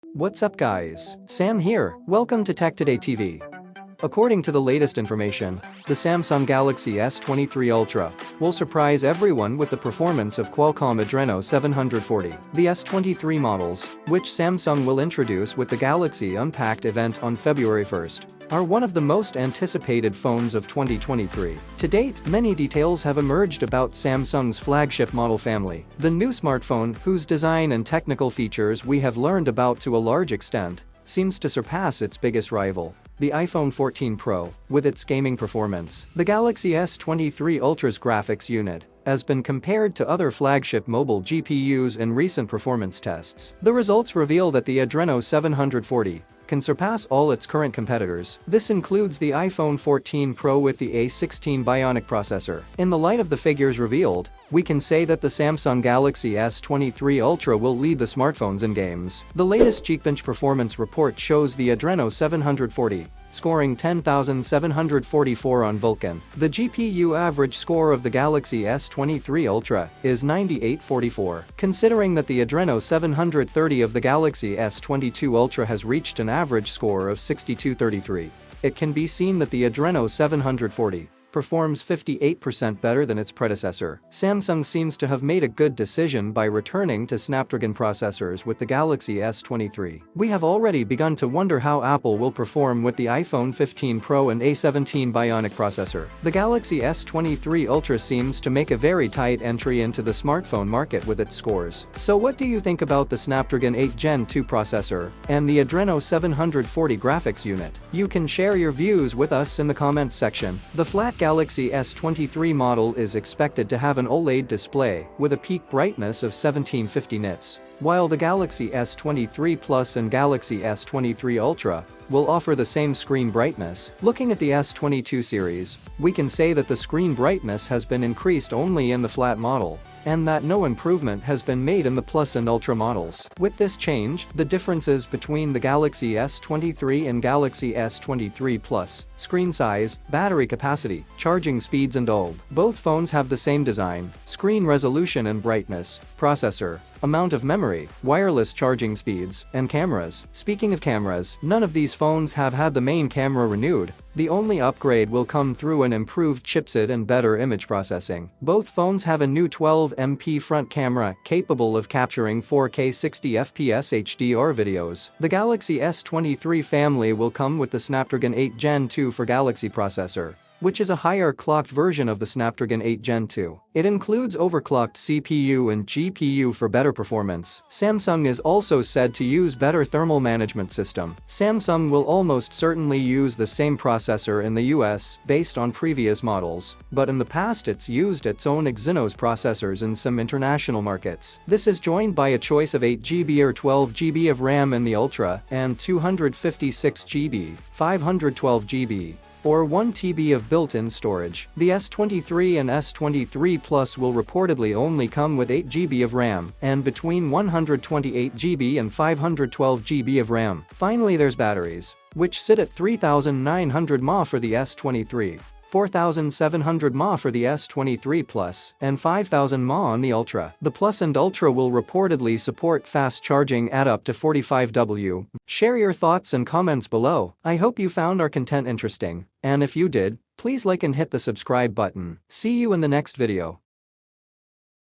What's up guys, Sam here, welcome to Tech Today TV. According to the latest information, the Samsung Galaxy S23 Ultra will surprise everyone with the performance of Qualcomm Adreno 740. The S23 models, which Samsung will introduce with the Galaxy Unpacked event on February 1st, are one of the most anticipated phones of 2023. To date, many details have emerged about Samsung's flagship model family, the new smartphone whose design and technical features we have learned about to a large extent, seems to surpass its biggest rival, the iPhone 14 Pro, with its gaming performance. The Galaxy S23 Ultra's graphics unit has been compared to other flagship mobile GPUs in recent performance tests. The results reveal that the Adreno 740 can surpass all its current competitors. This includes the iPhone 14 Pro with the A16 Bionic processor. In the light of the figures revealed, we can say that the Samsung Galaxy S23 Ultra will lead the smartphones in games. The latest Geekbench performance report shows the Adreno 740 scoring 10,744 on Vulkan. The GPU average score of the Galaxy S23 Ultra is 9844. Considering that the Adreno 730 of the Galaxy S22 Ultra has reached an average score of 6233, it can be seen that the Adreno 740 performs 58% better than its predecessor. Samsung seems to have made a good decision by returning to Snapdragon processors with the Galaxy S23. We have already begun to wonder how Apple will perform with the iPhone 15 Pro and A17 Bionic processor. The Galaxy S23 Ultra seems to make a very tight entry into the smartphone market with its scores. So what do you think about the Snapdragon 8 Gen 2 processor and the Adreno 740 graphics unit? You can share your views with us in the comments section. The flat Galaxy S23 model is expected to have an OLED display with a peak brightness of 1750 nits, while the Galaxy S23 Plus and Galaxy S23 Ultra will offer the same screen brightness. Looking at the S22 series, we can say that the screen brightness has been increased only in the flat model, and that no improvement has been made in the Plus and Ultra models. With this change, the differences between the Galaxy S23 and Galaxy S23 Plus, screen size, battery capacity, charging speeds and all. Both phones have the same design, screen resolution and brightness, processor, amount of memory, wireless charging speeds, and cameras. Speaking of cameras, none of these phones have had the main camera renewed. The only upgrade will come through an improved chipset and better image processing. Both phones have a new 12MP front camera capable of capturing 4K 60fps HDR videos. The Galaxy S23 family will come with the Snapdragon 8 Gen 2 for Galaxy processor, which is a higher clocked version of the Snapdragon 8 Gen 2. It includes overclocked CPU and GPU for better performance. Samsung is also said to use better thermal management system. Samsung will almost certainly use the same processor in the US based on previous models, but in the past it's used its own Exynos processors in some international markets. This is joined by a choice of 8GB or 12GB of RAM in the Ultra and 256GB, 512GB, or 1TB of built-in storage. The S23 and S23 Plus will reportedly only come with 8GB of RAM and between 128GB and 512GB of RAM. Finally, there's batteries, which sit at 3,900 mAh for the S23, 4,700 mAh for the S23 Plus, and 5,000 mAh on the Ultra. The Plus and Ultra will reportedly support fast charging at up to 45W. Share your thoughts and comments below. I hope you found our content interesting, and if you did, please like and hit the subscribe button. See you in the next video.